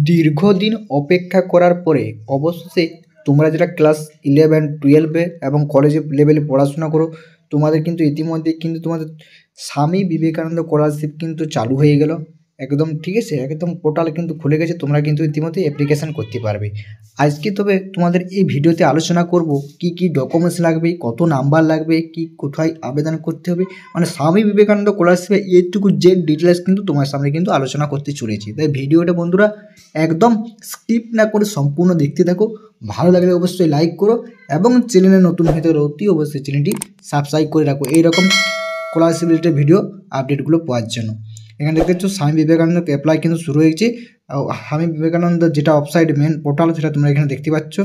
দীর্ঘদিন অপেক্ষা করার পরে অবশেষে তোমরা যারা ক্লাস 11, 12 এবং কলেজে লেভেলে পড়াশোনা করো, তোমাদের কিন্তু ইতিমধ্যে কিন্তু তোমাদের স্বামী বিবেকানন্দ স্কলারশিপ কিন্তু চালু হয়ে গেল একদম। ঠিক আছে, একদম পোর্টাল কিন্তু খুলে গেছে, তোমরা কিন্তু ইতিমধ্যে অ্যাপ্লিকেশান করতে পারবে। আজকে তবে তোমাদের এই ভিডিওতে আলোচনা করব কি কি ডকুমেন্টস লাগবে, কত নাম্বার লাগবে, কি কোথায় আবেদন করতে হবে, মানে স্বামী বিবেকানন্দ স্কলারশিপে এইটুকু যে ডিটেলস কিন্তু তোমার সামনে কিন্তু আলোচনা করতে চলেছি। তাই ভিডিওটা বন্ধুরা একদম স্কিপ না করে সম্পূর্ণ দেখতে থাকো। ভালো লাগলে অবশ্যই লাইক করো এবং চ্যানেলে নতুন হয়ে থাকলে অতি অবশ্যই চ্যানেলটি সাবস্ক্রাইব করে রাখো এইরকম স্কলারশিপ রিলেটেড ভিডিও আপডেটগুলো পাওয়ার জন্য। এখানে দেখতে পাচ্ছ স্বামী বিবেকানন্দ অ্যাপ্লাই কিন্তু শুরু হয়েছে। স্বামী বিবেকানন্দ যেটা ওয়েবসাইট মেন পোর্টাল সেটা তোমরা এখানে দেখতে পাচ্ছ,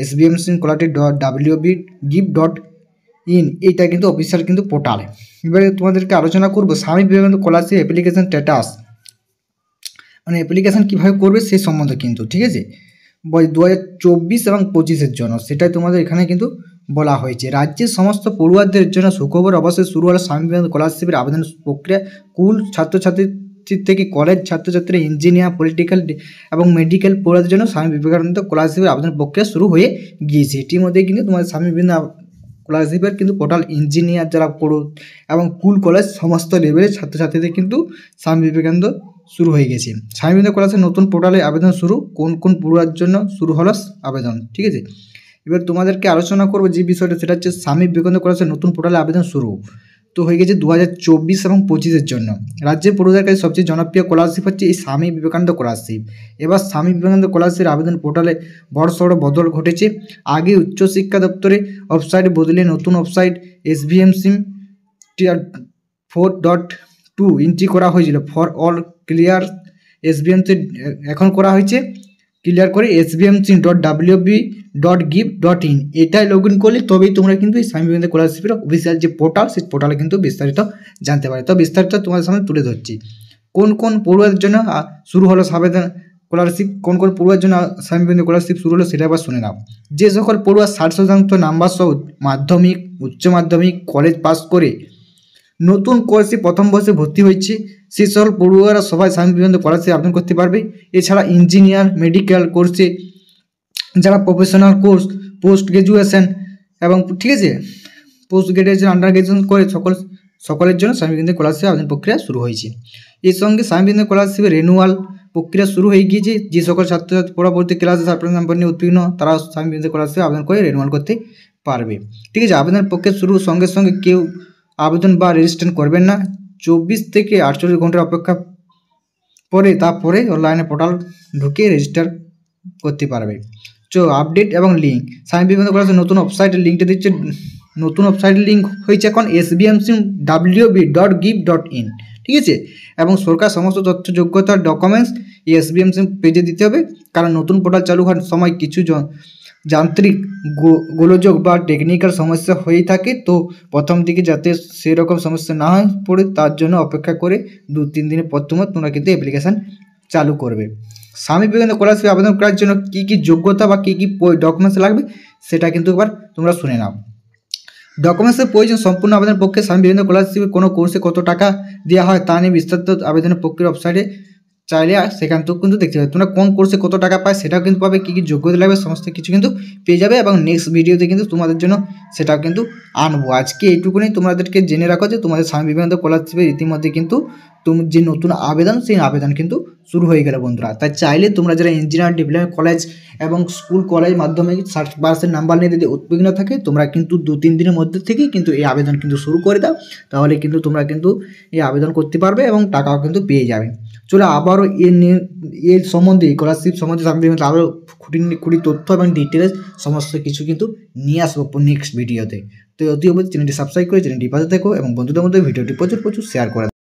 sbmc.wb.gib.in, এইটা কিন্তু অফিসিয়াল কিন্তু পোর্টালে। এবারে তোমাদেরকে আলোচনা করবো Swami Vivekananda scholarship application status, মানে অ্যাপ্লিকেশান কীভাবে করবে সেই সম্বন্ধে কিন্তু। ঠিক আছে, 2024 এবং 25-এর জন্য সেটাই তোমাদের এখানে কিন্তু বলা হয়েছে। রাজ্যের সমস্ত পড়ুয়াদের জন্য সুখবর, অবশ্যই শুরু হলো স্বামী বিবেকানন্দ স্কলারশিপের আবেদন প্রক্রিয়া। স্কুল ছাত্রছাত্রী থেকে কলেজ ছাত্রছাত্রী, ইঞ্জিনিয়ার, পলিটিক্যাল এবং মেডিকেল পড়ুয়াদের জন্য স্বামী বিবেকানন্দ স্কলারশিপের আবেদন প্রক্রিয়া শুরু হয়ে গিয়েছে। ইতিমধ্যে কিন্তু তোমাদের স্বামী বিবেকানন্দ স্কলারশিপের কিন্তু পোর্টাল ইঞ্জিনিয়ার যারা পড়ো এবং স্কুল কলেজ সমস্ত লেভেলের ছাত্রছাত্রীদের কিন্তু স্বামী বিবেকানন্দ শুরু হয়ে গেছে। স্বামী বিবেকানন্দ স্কলারশিপ নতুন পোর্টালে আবেদন শুরু, কোন কোন পড়ুয়ার জন্য শুরু হলো আবেদন। ঠিক আছে, এবার তোমাদেরকে আলোচনা করবো যে বিষয়টা, সেটা হচ্ছে স্বামী বিবেকানন্দ স্কলারশিপ নতুন পোর্টালে আবেদন শুরু তো হয়ে গেছে 2024 এবং 25-এর জন্য। রাজ্যের পড়ুয়াদের কাছে সবচেয়ে জনপ্রিয় স্কলারশিপ হচ্ছে এই স্বামী বিবেকানন্দ স্কলারশিপ। এবার স্বামী বিবেকানন্দ স্কলারশিপের আবেদন পোর্টালে বড়সড় বদল ঘটেছে। আগে উচ্চশিক্ষা দপ্তরে ওয়েবসাইট বদলে নতুন ওয়েবসাইট SBMC 4.2 এন্ট্রি করা হয়েছিল ফর অল ক্লিয়ার। SBMC এখন করা হয়েছে ক্লিয়ার করে sbmc.wb.gib.in, এটাই লগ ইন করলে তবেই তোমরা কিন্তু এই স্বামী বিবেকানন্দ স্কলারশিপের অফিসিয়াল যে পোর্টাল সেই পোর্টালে কিন্তু বিস্তারিত জানতে পারে। তো বিস্তারিত তোমাদের সামনে তুলে ধরছি। কোন কোন পড়ুয়াদের জন্য শুরু হলো আবেদন স্কলারশিপ, কোন কোন পড়ুয়ার জন্য স্বামী বিবেকানন্দ স্কলারশিপ শুরু হলো সেটা আবার শুনে নাও। যে সকল পড়ুয়া 60% নাম্বার সহ মাধ্যমিক, উচ্চ মাধ্যমিক, কলেজ পাস করে নতুন কোর্সে প্রথম বর্ষে ভর্তি হয়েছে, সেই সকল পড়ুয়ারা সবাই স্বামী বিবেকানন্দ স্কলারশিপ আবেদন করতে পারবে। এছাড়া ইঞ্জিনিয়ার, মেডিকেল কোর্সে যারা প্রফেশনাল কোর্স, পোস্ট গ্র্যাজুয়েশন এবং ঠিক আছে পোস্ট গ্র্যাজুয়েশন, আন্ডার গ্র্যাজুয়েশন করে সকলের জন্য স্বামী বিবেকানন্দ স্কলারশিপ আবেদন প্রক্রিয়া শুরু হয়েছে। এর সঙ্গে স্বামী বিবেকানন্দ স্কলারশিপের রেনুয়াল প্রক্রিয়া শুরু হয়ে গিয়েছে। যে সকল ছাত্রছাত্রী পরবর্তী ক্লাসে 60% নাম্বার নিয়ে উত্তীর্ণ তারা স্বামী বিবেকানন্দ স্কলারশিপ আবেদন করে রেনুয়াল করতে পারবে। ঠিক আছে, আবেদন প্রক্রিয়া শুরুর সঙ্গে সঙ্গে কেউ আবেদন বা রেজিস্ট্রেশন করবেন না। 24 থেকে 48 ঘন্টার অপেক্ষা পরে তারপরে অনলাইনে পোর্টাল ঢুকে রেজিস্টার করতে পারবে। আপডেট এবং লিঙ্ক, স্বামী বিবেকানন্দ স্কলারশিপ নতুন ওয়েবসাইটের লিঙ্কটা দিচ্ছে। নতুন ওয়েবসাইটের লিঙ্ক হয়েছে এখন sbmc.wb.gib.in। ঠিক আছে, এবং সরকার সমস্ত তথ্য যোগ্যতার ডকুমেন্টস এই SBMC পেজে দিতে হবে, কারণ নতুন পোর্টাল চালু হওয়ার সময় কিছু যান্ত্রিক গোলযোগ বা টেকনিক্যাল সমস্যা হয়েই থাকে। তো প্রথম দিকে যাতে সেরকম সমস্যা না হয় পড়ে তার জন্য অপেক্ষা করে 2-3 দিনের পর তোমরা কিন্তু অ্যাপ্লিকেশান চালু করবে। স্বামী বিবেকানন্দ স্কলারশিপ আবেদন করার জন্য কী কী যোগ্যতা বা কী কী ডকুমেন্টস লাগবে সেটা কিন্তু একবার তোমরা শুনে নাও। ডকুমেন্টসের প্রয়োজন সম্পূর্ণ আবেদনের পক্ষে স্বামী বিবেকানন্দ স্কলারশিপে কোনো কোর্সে কত টাকা দেওয়া হয় তা নিয়ে বিস্তারিত আবেদনের প্রক্রিয়া ওয়েবসাইটে চাইলে সেখান থেকে কিন্তু দেখতে পাবে। তোমরা কোন কোর্সে কত টাকা পায় সেটাও কিন্তু পাবে, কী কী যোগ্যতা লাগবে সমস্ত কিছু কিন্তু পেয়ে যাবে, এবং নেক্সট ভিডিওতে কিন্তু তোমাদের জন্য সেটাও কিন্তু আনবো। আজকে এইটুকুনি তোমাদেরকে জেনে রাখো যে তোমাদের স্বামী বিবেকানন্দ স্কলারশিপের ইতিমধ্যে কিন্তু তুমি যে নতুন আবেদন সেই আবেদন কিন্তু শুরু হয়ে গেল বন্ধুরা। তাই চাইলে তোমরা যারা ইঞ্জিনিয়ার, ডিপ্লোমা কলেজ এবং স্কুল কলেজ মাধ্যমিক 60% নাম্বার নিয়ে যদি উদ্বিগ্ন থাকে তোমরা কিন্তু 2-3 দিনের মধ্যে থেকেই কিন্তু এই আবেদন কিন্তু শুরু করে দাও, তাহলে কিন্তু তোমরা কিন্তু এই আবেদন করতে পারবে এবং টাকাও কিন্তু পেয়ে যাবে। চলো আবারও এর সম্বন্ধে স্কলারশিপ সম্বন্ধে স্বামী বিবেকানন্দ আরও খুঁটি তথ্য এবং ডিটেলস সমস্ত কিছু কিন্তু নিয়ে আসবো নেক্সট ভিডিওতে। তো অতি অবশ্যই চ্যানেলটি সাবস্ক্রাইব করে চ্যানেলটি পাশে থেকো এবং বন্ধুদের মধ্যে ভিডিওটি প্রচুর শেয়ার করে